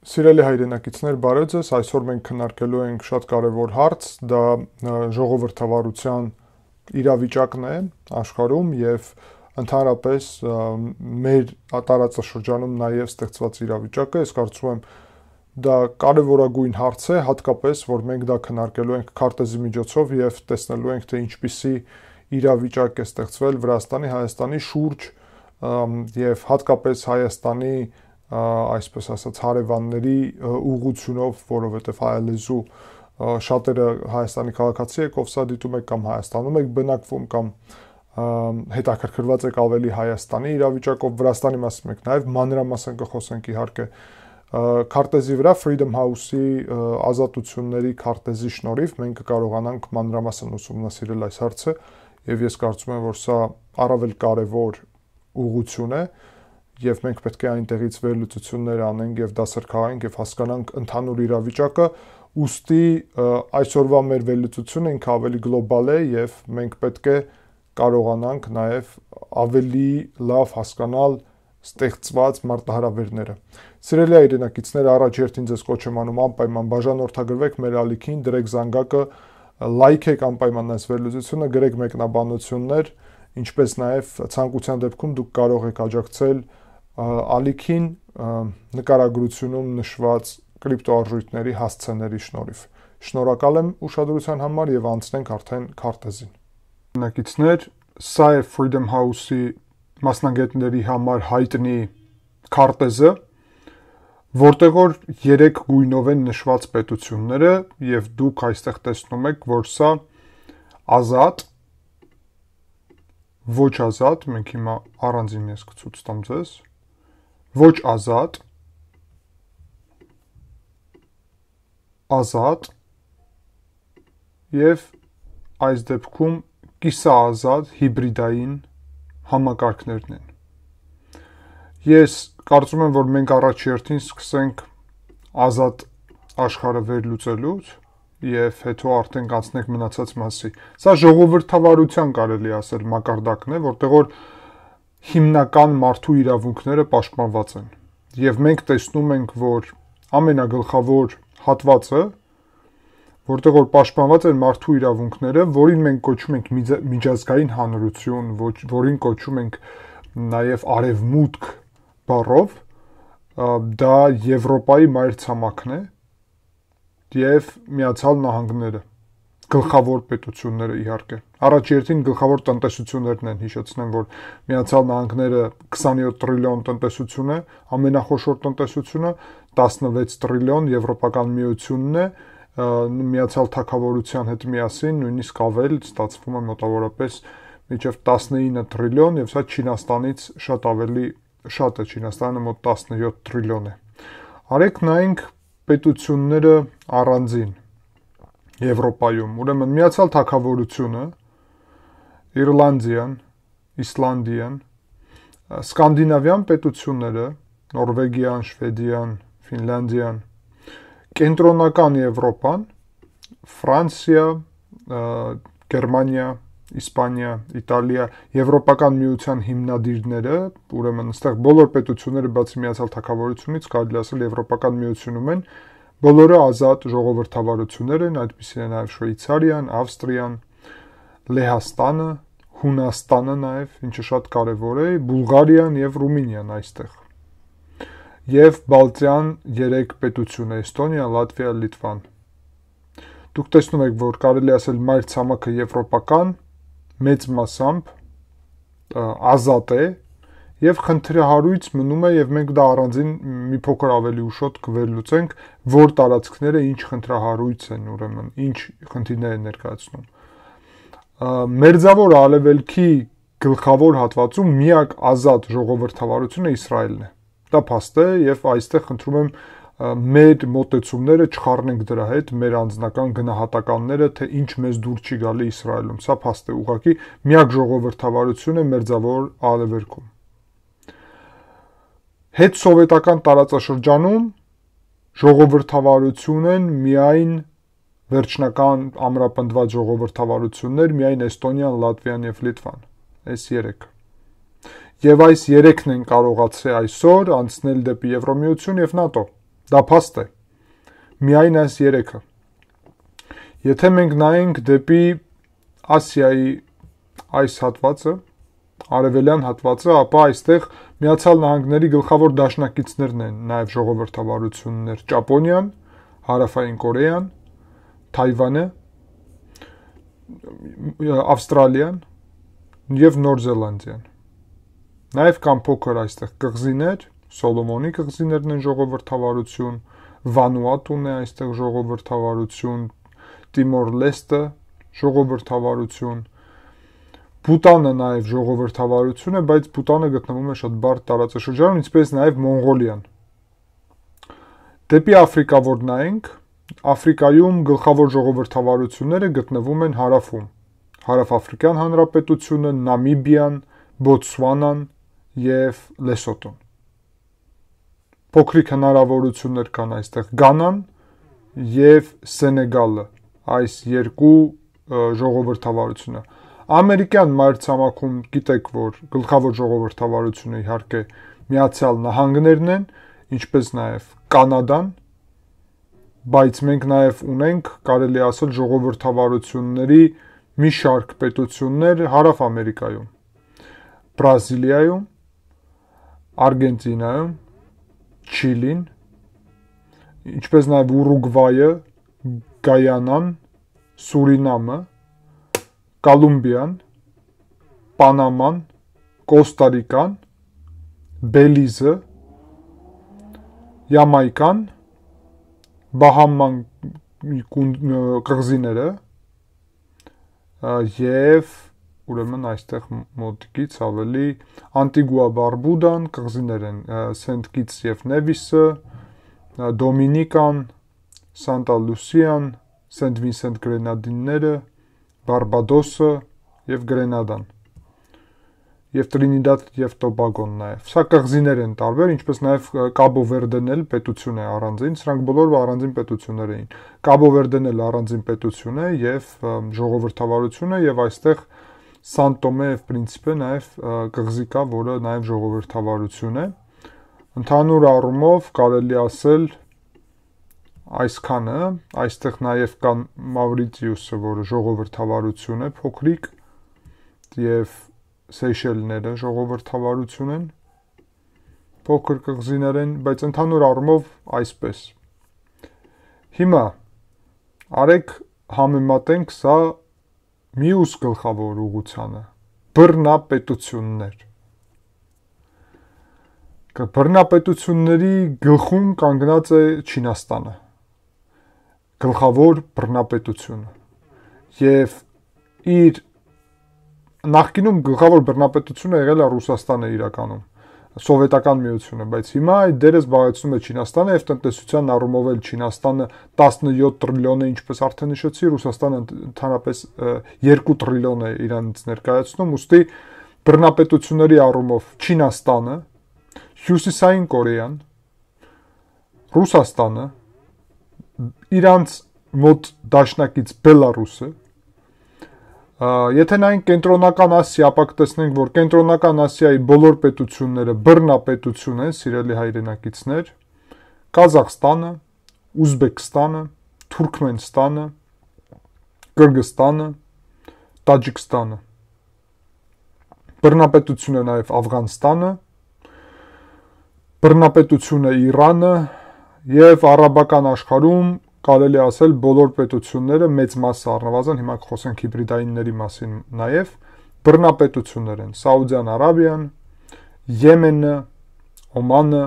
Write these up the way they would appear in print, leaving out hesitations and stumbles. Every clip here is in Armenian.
Սիրելի հայրենակիցներ, բարև ձեզ։ Այսօր մենք քննարկելու ենք շատ կարևոր հարց, դա ժողովրդավարության իրավիճակն է աշխարհում եւ ընդհանրապես մեր տարածաշրջանում նաեւ ստեղծված իրավիճակը։ Ես կարծում եմ դա կարևորագույն հարց է, հատկապես որ մենք դա քննարկելու ենք քարտեզի միջոցով եւ տեսնելու ենք թե ինչպիսի իրավիճակ է ստեղծվել Վրաստանի, Հայաստանի շուրջ եւ հատկապես Հայաստանի այսպես ասած հարևանների ուղղությունով, որովհետև հայալեզու շատերը Հայաստանի քաղաքացի եք, ով սա դիտում եք կամ Հայաստանում եք բնակվում կամ հետաքրքրված եք ավելի Հայաստանի իրավիճակով, Վրաստանի մասին մենք նաև մանրամասն կխոսենք իհարկե քարտեզի վրա Freedom House-ի ազատությունների քարտեզի շնորհիվ մենք կարողանանք մանրամասն ուսումնասիրել այս հարցը եւ ես կարծում եմ, որ սա առավել կարևոր ուղղություն է եւ մենք պետք է այնտեղից վերլուծություններ անենք եւ դասեր քաղենք եւ հասկանանք ընդհանուր իրավիճակը, ուստի այսօրվա մեր վերլուծությունը ինքը ավելի գլոբալ է եւ մենք պետք է կարողանանք նաեւ ավելի լավ հասկանալ ստեղծված մարտահրավերները։ Սիրելի հայրենակիցներ, առաջ երթին ձեզ կոչ եմ անում անպայման բաժանորդագրվեք մեր ալիքին, դրեք զանգակը, լայքեք անպայման այս վերլուծությունը, գրեք մեկնաբանություններ, ինչպես նաեւ ցանկության դեպքում դուք կարող եք աջակցել ալիքին նկարագրությունում նշված կրիպտոարժույթների հասցեների շնորհիվ։ Շնորհակալ եմ ուշադրության համար եւ անցնենք արդեն քարտեզին։ Բնակիչներ, սա է Freedom House-ի մասնագետների համար հայտնի քարտեզը, որտեղ որ 3 գույնով են նշված պետությունները եւ դուք այստեղ տեսնում եք, որ սա ազատ, ոչ ազատ, մենք հիմա առանձին ես կցույց տամ ձեզ, ոչ ազատ, ազատ եւ այս դեպքում կիսաազատ հիբրիդային համակարգներն են։ Ես կարծում եմ, որ մենք առաջ երթին սկսենք ազատ աշխարհը վերլուծելուց եւ հետո արդեն կանցնենք մնացած մասի։ Սա ժողովրդավարության կարելի ասել մակարդակն է, որտեղ որ հիմնական մարդու իրավունքները պաշտպանված են։ Եվ մենք տեսնում ենք, որ ամենագլխավոր հատվածը, որտեղ որ պաշտպանված են մարդու իրավունքները, որին մենք կոչում ենք միջազգային հանրություն, որին կոչում ենք նաև արևմուտք բառով, դա Եվրոպայի մայրցամաքն է եւ Միացյալ Նահանգները, գլխավոր պետությունները իհարկե։ Առաջ երթին գլխավոր տնտեսություններն են, հիշեցնեմ, որ Միացյալ Նահանգները 27 տրիլիոն տնտեսություն է, ամենախոշոր տնտեսությունը, 16 տրիլիոն Եվրոպական միությունն է, Միացյալ Թագավորության հետ միասին նույնիսկ ավել ստացվում է մոտավորապես մինչև 19 տրիլիոն եւ սա Չինաստանից շատ ավելի շատ է, Չինաստանը մոտ 17 տրիլիոն է։ Արեք նայենք պետությունները առանձին Եվրոպայում, ուրեմն Միացյալ Թագավորությունը, Իռլանդիան, Իսլանդիան, Սկանդինավյան պետությունները, Նորվեգիան, Շվեդիան, Ֆինլանդիան, Կենտրոնական Եվրոպան, Ֆրանսիա, Գերմանիա, Իսպանիա, Իտալիա, Եվրոպական միության հիմնադիրները, ուրեմն այստեղ բոլոր պետությունները բացի Միացյալ Թագավորությունից կարելի ասել Եվրոպական միությունում են, բոլորը ազատ ժողովրդավարություններ են, այդպիսին է նաև Շվեյցարիան, Ավստրիան, Լեհաստանը, Հունաստանը նաև, ինչը շատ կարևոր է, Բուլղարիան եւ Ռումինիան այստեղ։ Եվ Բալտյան 3 պետություն է, Էստոնիա, Լատվիա, Լիտվան։ Դուք տեսնում եք, որ կարելի ասել մայրցամաքը եվրոպական մեծ մասամբ ազատ է եւ խնդրահարույց մնում է եւ մենք դա առանձին մի փոքր ավելի ուշոտ կվերլուծենք, որ տարածքները ինչ խնդրահարույց են, ուրեմն ինչ խնդիրներ են ներկայացնում։ Մերձավոր Արևելքի գլխավոր հատվածում միակ ազատ ժողովրդավարությունը Իսրայելն է։ Դա փաստ է եւ այստեղ խնդրում եմ մեր մոտեցումները չխառնենք դրա հետ, մեր անձնական գնահատականները, թե ինչ մեզ դուր չի գալի Իսրայելում։ Սա փաստ է, ուղղակի միակ ժողովրդավարություն է Մերձավոր Արևելքում։ Հետ սովետական տարածաշրջանում ժողովրդավարություն են միայն վերջնական ամրապնդված ժողովրդավարություններ միայն Էստոնիան, Լատվիան եւ Լիտվան։ Այս 3։ Եվ այս 3-ն են կարողացել այսօր անցնել դեպի Եվրոմիություն եւ ՆԱՏՕ։ Դա փաստ է։ Միայն այս 3-ը։ Եթե մենք նայենք դեպի Ասիայի այս հատվածը, արևելյան հատվածը, ապա այստեղ Միացյալ Նահանգների գլխավոր դաշնակիցներն են նաև ժողովրդավարություններ՝ Ճապոնիան, Հարավային Կորեան, Թայվանը, Ավստրալիան եւ Նոր Զելանդիան։ Նաև կան փոքր այստեղ կղզիներ, Սոլոմոնի կղզիներն են ժողովրդավարություն, Վանուատուն է այստեղ ժողովրդավարություն, Տիմոր Լեստը ժողովրդավարություն, Բուտանը նաև ժողովրդավարություն է, բայց Բուտանը գտնվում է շատ բարդ տարածաշրջանում, ինչպես նաև Մոնղոլիան։ Դեպի Աֆրիկա որ նայենք, Աֆրիկայում գլխավոր ժողովրդավարությունները գտնվում են հարավում։ Հարավ-Աֆրիկյան Հանրապետությունը, Նամիբիան, Բոտսվանան եւ Լեսոտոն։ Փոքրիկ հնարավորություններ կան այստեղ Գանան եւ Սենեգալը, այս երկու ժողովրդավարությունը։ Ամերիկյան մայրցամաքում գիտեք, որ գլխավոր ժողովրդավարությունը իհարկե Միացյալ Նահանգներն են, ինչպես նաև Կանադան, բայց մենք նաև ունենք, կարելի ասել, ժողովրդավարությունների մի շարք պետություններ Հարավ Ամերիկայում, Բրազիլիայում, Արգենտինայում, Չիլին, ինչպես նաև Ուրուգվայը, Գայանան, Սուրինամը, Կոլումբիան, Պանաման, Կոստարիկան, Բելիզը, Յամայկան, Բահաման կղզիները եւ ուրեմն այստեղ մոտիկից ավելի Անտիգուա Բարբուդան կղզիներ են, Սենթ Կիտս եւ Նևիսը, Դոմինիկան, Սանտա Լուսիան, Սենթ Վինսենտ Գրենադինները, Բարբադոսը եւ Գրենադան եւ Տրինիդադ եւ Տոբագոն նաեւ։ Սա կղզիներ են տարբեր, ինչպես նաեւ Կաբո Վերդեն էլ պետություն է առանձին, սրանք բոլորը առանձին պետություններ էին։ Կաբո Վերդեն էլ առանձին պետություն է եւ ժողովրդավարություն է եւ այստեղ Սան Տոմե եւ Պրինցիպե նաեւ կղզի կա, որը նաեւ ժողովրդավարություն է։ Ընդհանուր առումով կարելի ասել այսքանը, այստեղ նաև կան Մավրիտիուսը, որը ժողովրդավարություն է փոքրիկ, եւ Սեյշելները ժողովրդավարություն են, փոքր կղզիներ են, բայց ընդհանուր առումով այսպես։ Հիմա արեք համեմատենք սա մյուս գլխավոր ուղղությանը՝ բռնապետություններ։ Բռնապետությունների գլխում կանգնած է Չինաստանը, գլխավոր բռնապետությունը եւ իր նախկինում գլխավոր բռնապետությունը եղել է Ռուսաստանը իրականում, Սովետական միությունը, բայց հիմա այդ դերը զբաղեցնում է Չինաստանը եւ տնտեսության առումով էլ Չինաստանը 17 տրիլիոն է, ինչպես արդեն նշեցի, Ռուսաստանը ընդհանրապես 2 տրիլիոն է իրանից ներկայացնում, ուստի բռնապետությունների առումով Չինաստանը, Հյուսիսային Կորեան, Ռուսաստանը, իրանց մոտ դաշնակից Բելարուսը, եթե նայենք Կենտրոնական Ասիա, ապա կտեսնենք, որ Կենտրոնական Ասիայի բոլոր պետությունները բռնապետություն են, սիրելի հայրենակիցներ, Կազախստանը, Ուզբեկստանը, Թուրքմենստանը, Կырգызստանը, Տաջիկստանը, բռնապետություն է նաև Աֆղանստանը, բռնապետություն է Իրանը եւ արաբական աշխարհում կարելի ասել բոլոր պետությունները մեծ մասը առնվազն, հիմա կխոսենք հիբրիդայինների մասին նաև, բռնապետություններ են Սաուդյան Արաբիան, Եմենը, Օմանը,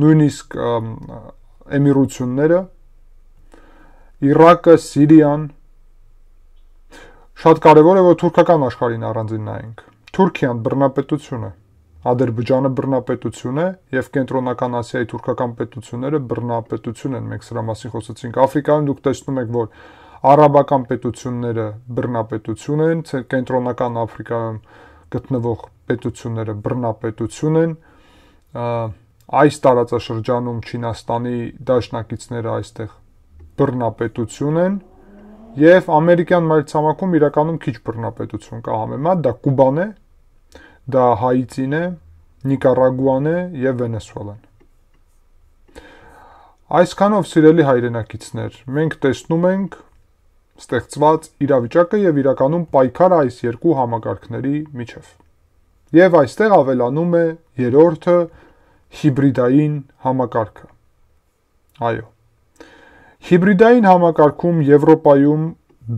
նույնիսկ Էմիրությունները, Իրաքը, Սիրիան, շատ կարևոր է, որ թուրքական աշխարհին առանձին նայենք։ Թուրքիան բռնապետություն է, Ադրբեջանը բռնապետություն է եւ Կենտրոնական Ասիայի թուրքական պետությունները բռնապետություն են, մենք սրա մասին խոսեցինք։ Աֆրիկայում դուք տեսնում եք, որ արաբական պետությունները բռնապետություն են, Կենտրոնական Աֆրիկայում գտնվող պետությունները բռնապետություն են, այս տարածաշրջանում Չինաստանի դաշնակիցները այստեղ բռնապետություն են եւ ամերիկյան մայրցամաքում իրականում քիչ բռնապետություն կա համեմատ, դա Կուբան է, դա Հայիցին է, Նիկարագուան է եւ Վենեսուելան։ Այսքանով սիրելի հայրենակիցներ, մենք տեսնում ենք ստեղծված իրավիճակը եւ իրականում պայքարը այս երկու համակարգների միջև։ Եվ այստեղ ավելանում է երրորդը հիբրիդային համակարգը։ Այո։ Հիբրիդային համակարգում Եվրոպայում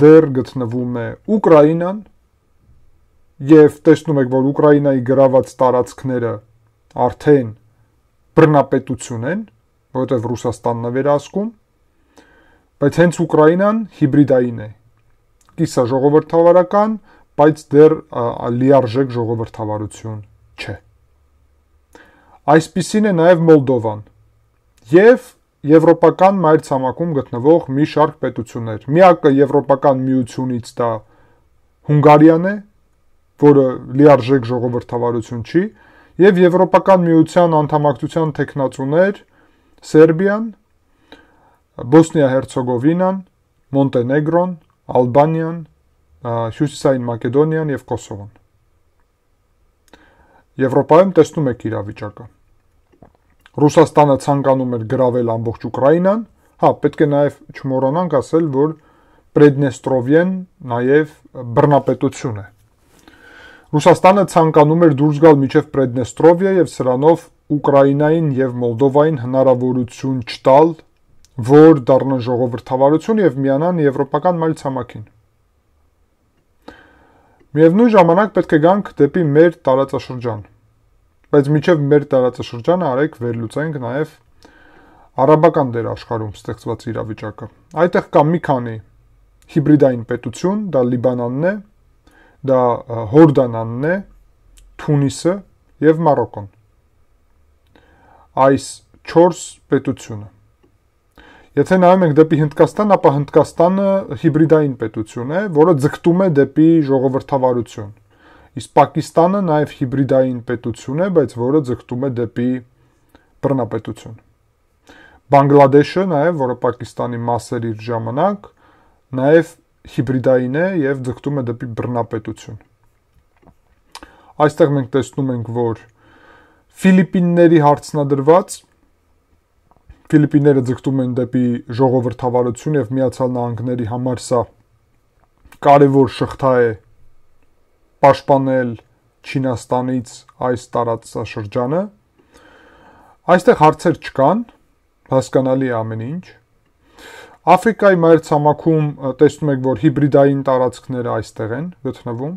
դեռ գտնվում է Ուկրաինան եւ տեսնում եք, որ Ուկրաինայի գրաված տարածքները արդեն բռնապետություն են, որովհետեւ Ռուսաստանն է վերահսկում, բայց հենց Ուկրաինան հիբրիդային է։ Կիսա ժողովրդավարական, բայց դեռ լիարժեք ժողովրդավարություն չէ։ Այսպիսին է նաև Մոլդովան եւ եվրոպական մայրցամաքում գտնվող մի շարք պետություններ։ Միակը Եվրոպական միությունից դա Հունգարիան է, որը լիարժեք ժողովրդավարություն չի, եւ Եվրոպական միության անդամակցության տեխնացուներ Սերբիան, Բոսնիա-Հերցեգովինան, Մոնտենեգրոն, Ալբանիան, Հյուսիսային Մակեդոնիան եւ Կոսովոն։ Եվրոպայում տեսնում եք իրավիճակը։ Ռուսաստանը ցանկանում էր գրավել ամբողջ Ուկրաինան, պետք է նաեւ չմոռանանք ասել, որ Պրեդնեստրովիեն նաեւ բռնապետություն է։ Ռուսաստանը ցանկանում էր դուրս գալ միջև Պրեդնեստրովիա եւ սրանով Ուկրաինային եւ Մոլդովային հնարավորություն չտալ, որ դառնան ժողովրդավարություն եւ միանան եվրոպական մայրցամաքին։ Միևնույն ժամանակ պետք է գանք դեպի մեր տարածաշրջան։ Բայց միջև մեր տարածաշրջանը արեք վերլուծենք նաեւ արաբական դերաշխարհում ստեղծված իրավիճակը։ Այդտեղ կա մի քանի հիբրիդային պետություն, դա Լիբանանն է, դա Հորդանանն է, Թունիսը եւ Մարոկոն։ Այս 4 պետությունը։ Եթե նայում ենք դեպի Հնդկաստան, ապա Հնդկաստանը հիբրիդային պետություն է, որը ձգտում է դեպի ժողովրդավարություն։ Իսկ Պակիստանը նաև հիբրիդային պետություն է, բայց որը ձգտում է դեպի բռնապետություն։ Բանգլադեշը նաև, որը Պակիստանի մաս էր իր ժամանակ, նաև հիբրիդային է եւ ձգտում է դեպի բռնապետություն։ Այստեղ մենք տեսնում ենք, որ Ֆիլիպինների հարցնադրված Ֆիլիպինները ձգտում են դեպի ժողովրդավարություն եւ Միացյալ Նահանգների համար սա կարևոր շղթա է պաշտպանել Չինաստանից այս տարածաշրջանը։ Այստեղ հարցեր չկան, հասկանալի է ամեն ինչ։ Աֆրիկայի մայրցամաքում տեսնում եք, որ հիբրիդային տարածքները այստեղ են գտնվում։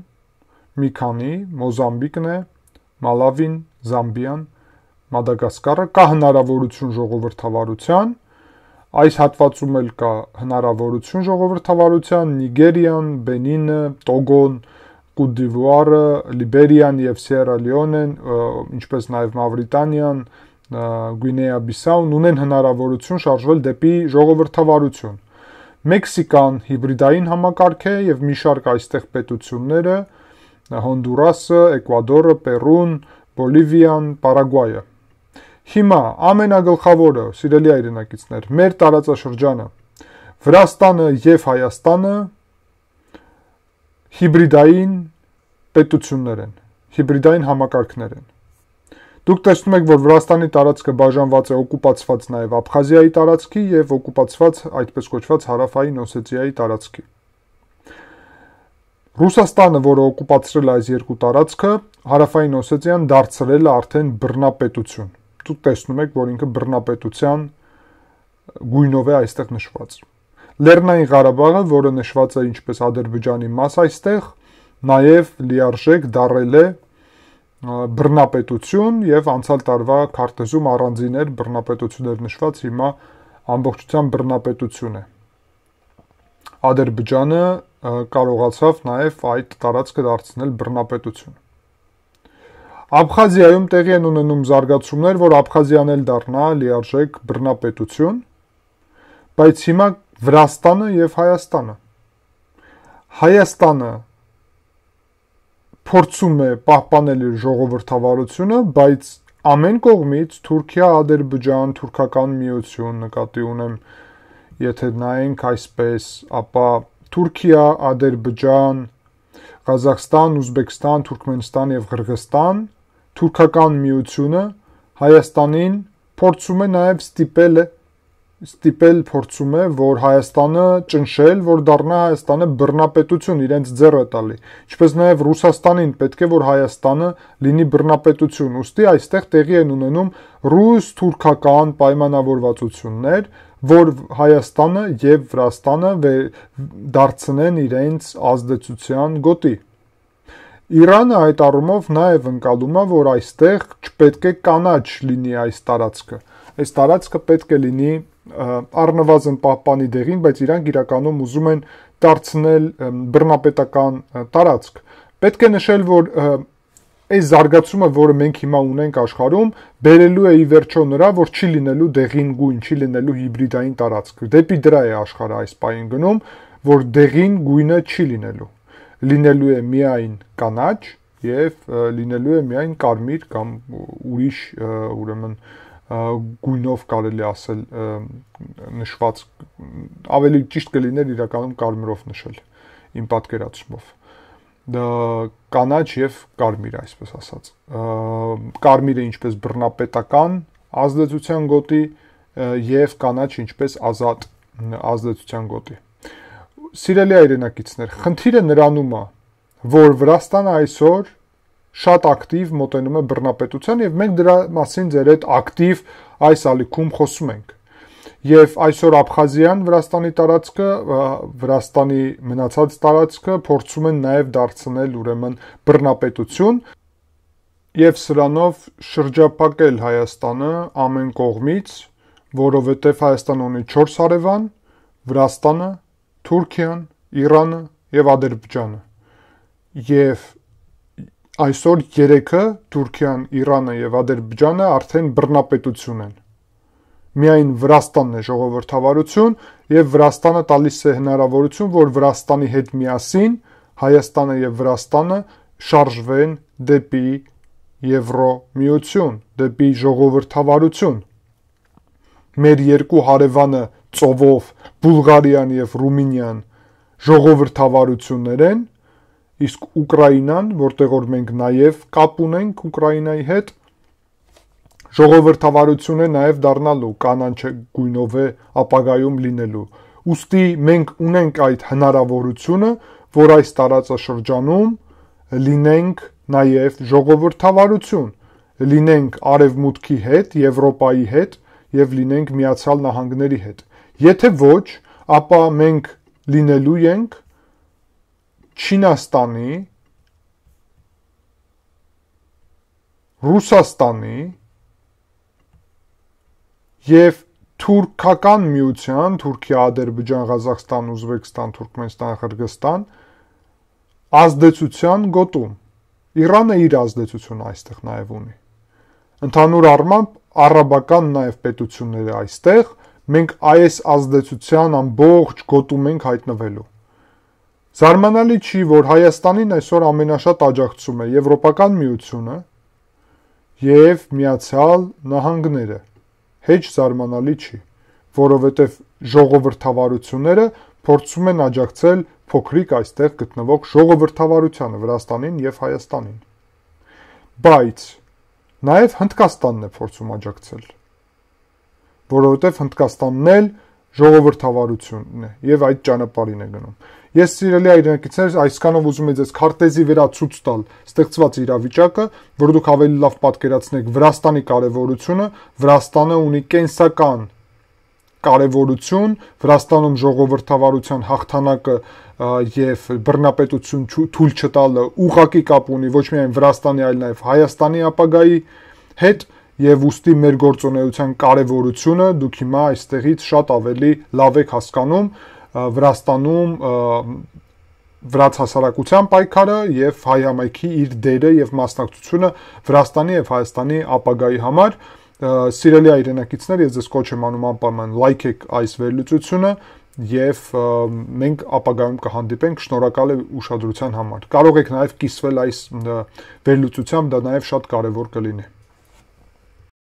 Մի քանի, Մոզամբիկն է, Մալավին, Զամբիան, Մադագասկարը, կա հնարավորություն ժողովրդավարության, այս հատվածում էլ կա հնարավորություն ժողովրդավարության, Նիգերիան, Բենինը, Տոգոն, Կոտ դ'Իվուարը, Լիբերիան եւ Սիերա Լեոնեն, ինչպես նաեւ Մավրիտանիան, Գվինեա-Բիսաուն ունեն հնարավորություն շարժվել դեպի ժողովրդավարություն։ Մեքսիկան հիբրիդային համակարգ է եւ մի շարք այստեղ պետությունները, Հոնդուրասը, Էկվադորը, Պերուն, Բոլիվիան, Պարագվայը։ Հիմա ամենագլխավորը, սիրելի հայրենակիցներ, մեր տարածաշրջանը, Վրաստանը եւ Հայաստանը հիբրիդային պետություններ են, հիբրիդային համակարգներ են։ Դուք տեսնում եք, որ Վրաստանի տարածքը բաժանված է օկուպացված նաեւ Աբխազիայի տարածքի եւ օկուպացված, այդպես կոչված Հարավային Օսետիայի տարածքի։ Ռուսաստանը, որը օկուպացրել է այս երկու տարածքը, Հարավային Օսետիան դարձրել է արդեն բռնապետություն։ Դուք տեսնում եք, որ ինքը բռնապետության գույնով է այստեղ նշված։ Լեռնային Ղարաբաղը, որը նշված է ինչպես Ադրբեջանի մաս այստեղ, նաև լիարժեք դառել է բռնապետություն եւ անցյալ տարվա քարտեզում առանձին էր բռնապետություններ նշված, հիմա ամբողջությամբ բռնապետություն է։ Ադրբեջանը կարողացավ նաև այդ տարածքը դարձնել բռնապետություն։ Աբխազիայում տեղի են ունենում զարգացումներ, որ Աբխազիան էլ դառնա լիարժեք բռնապետություն, բայց հիմա Վրաստանը եւ Հայաստանը փորձում է պահպանել իր ժողովրդավարությունը, բայց ամեն կողմից Թուրքիա, Ադրբեջան, թուրքական միություն նկատի ունեմ, եթե նայենք այսպես, ապա Թուրքիա, Ադրբեջան, Ղազախստան, Ուզբեկստան, Թուրքմենստան եւ Ղրղստան, թուրքական միությունը Հայաստանին փորձում է նաեւ ստիպել է ստիպել փորձում է, որ Հայաստանը ճնշել, որ դառնա Հայաստանը բռնապետություն, իրենց ձեռը տալի։ Ինչպես նաև Ռուսաստանին պետք է, որ Հայաստանը լինի բռնապետություն։ Ուստի այստեղ տեղի են ունենում ռուս-թուրքական պայմանավորվածություններ, որ Հայաստանը եւ Վրաստանը դարձնեն իրենց ազդեցության գոտի։ Իրանը այդ առումով նաև ընկալում է, որ այստեղ չպետք է կանաչ լինի այս տարածքը։ Այս տարածքը պետք է լինի առնվազն պահպանի դեղին, բայց իրանք իրականում ուզում են դարձնել բռնապետական տարածք։ Պետք է նշել, որ այս զարգացումը, որը մենք հիմա ունենք աշխարհում, բերելու է ի վերջո նրա, որ չի լինելու դեղին գույն, չի լինելու հիբրիդային տարածք։ Դեպի դրա է աշխարհը այս պահին գնում, որ դեղին գույնը չի լինելու։ Լինելու է միայն կանաչ եւ լինելու է միայն կարմիր կամ ուրիշ, ուրեմն գույնով կարելի ասել նշված, ավելի ճիշտ կլիներ իրականում կարմիրով նշել իմ պատկերացումով։ Կանաչ եւ կարմիր, այսպես ասած։ Կարմիրը ինչպես բռնապետական ազդեցության գոտի եւ կանաչ ինչպես ազատ ազդեցության գոտի։ Սիրելի հայրենակիցներ, խնդիրը նրանում է, որ Վրաստանը այսօր շատ ակտիվ մոտենում է բռնապետության եւ մենք դրա մասին ձեր հետ ակտիվ այս ալիքում խոսում ենք։ Եվ այսօր Աբխազիան Վրաստանի տարածքը, Վրաստանի մնացած տարածքը փորձում են նաեւ դարձնել ուրեմն բռնապետություն եւ սրանով շրջափակել Հայաստանը ամեն կողմից, որովհետեւ Հայաստանը ունի 4 հարևան՝ Վրաստանը, Թուրքիան, Իրանը եւ Ադրբեջանը։ Եվ այսօր 3-ը՝ Թուրքիան, Իրանը եւ Ադրբեջանը արդեն բռնապետություն են։ Միայն Վրաստանն է ժողովրդավարություն եւ Վրաստանը տալիս է հնարավորություն, որ Վրաստանի հետ միասին Հայաստանը եւ Վրաստանը շարժվեն դեպի Եվրոմիություն, դեպի ժողովրդավարություն։ Մեր երկու հարևանը ծովով Բուլղարիան եւ Ռումինիան ժողովրդավարություններ են, իսկ Ուկրաինան, որտեղ որ մենք նաեւ կապ ունենք Ուկրաինայի հետ, ժողովրդավարություն է նաեւ դառնալու, կանաչ գույնով է ապագայում լինելու։ Ուստի մենք ունենք այդ հնարավորությունը, որ այս տարածաշրջանում լինենք նաեւ ժողովրդավարություն, լինենք Արևմուտքի հետ, Եվրոպայի հետ եւ լինենք Միացյալ Նահանգների հետ։ Եթե ոչ, ապա մենք լինելու ենք Չինաստանի, Ռուսաստանի եւ թուրքական միության, Թուրքիա, Ադրբեջան, Ղազախստան, Ուզբեկստան, Թուրքմենստան, Ղրղստան ազդեցության գոտում։ Իրանը իր ազդեցությունը այստեղ նաեւ ունի։ Ընդհանուր առմամբ արաբական նաեւ պետությունները այստեղ մենք այս ազդեցության ամբողջ գոտում ենք հայտնվելու։ Զարմանալի չի, որ Հայաստանին այսօր ամենաշատ աջակցում է Եվրոպական միությունը եւ Միացյալ Նահանգները։ Հեչ զարմանալի չի, որովհետեւ ժողովրդավարությունները փորձում են աջակցել փոքրիկ այստեղ գտնվող ժողովրդավարությանը Վրաստանին եւ Հայաստանին։ Բայց նաեւ Հնդկաստանն է փորձում աջակցել, որովհետեւ Հնդկաստանն էլ ժողովրդավարությունն է եւ այդ ճանապարհին է գնում։ Ես սիրելի հայրենակիցներ, այսքանով ուզում եմ ձեզ քարտեզի վրա ցույց տալ ստեղծված իրավիճակը, որ դուք ավելի լավ պատկերացնեք Վրաստանի կարևորությունը։ Վրաստանը ունի կենսական կարևորություն, Վրաստանում ժողովրդավարության հաղթանակը եւ բռնապետություն թույլ չտալը ուղղակի կապ ունի ոչ միայն Վրաստանի, այլ նաեւ Հայաստանի ապագայի հետ եւ ուստի մեր գործունեության կարևորությունը դուք հիմա այստեղից շատ ավելի լավ եք հասկանում Վրաստանում վրաց հասարակության պայքարը եւ հայ համայնքի իր դերը եւ մասնակցությունը Վրաստանի եւ Հայաստանի ապագայի համար։ Սիրելի հայրենակիցներ, ես ձեզ կոչ եմ անում անպայման լայքեք այս վերլուծությունը եւ մենք ապագայում կհանդիպենք։ Շնորհակալ եմ ուշադրության համար։ Կարող եք նաեւ կիսվել այս վերլուծությամբ, դա նաեւ շատ կարեւոր կլինի։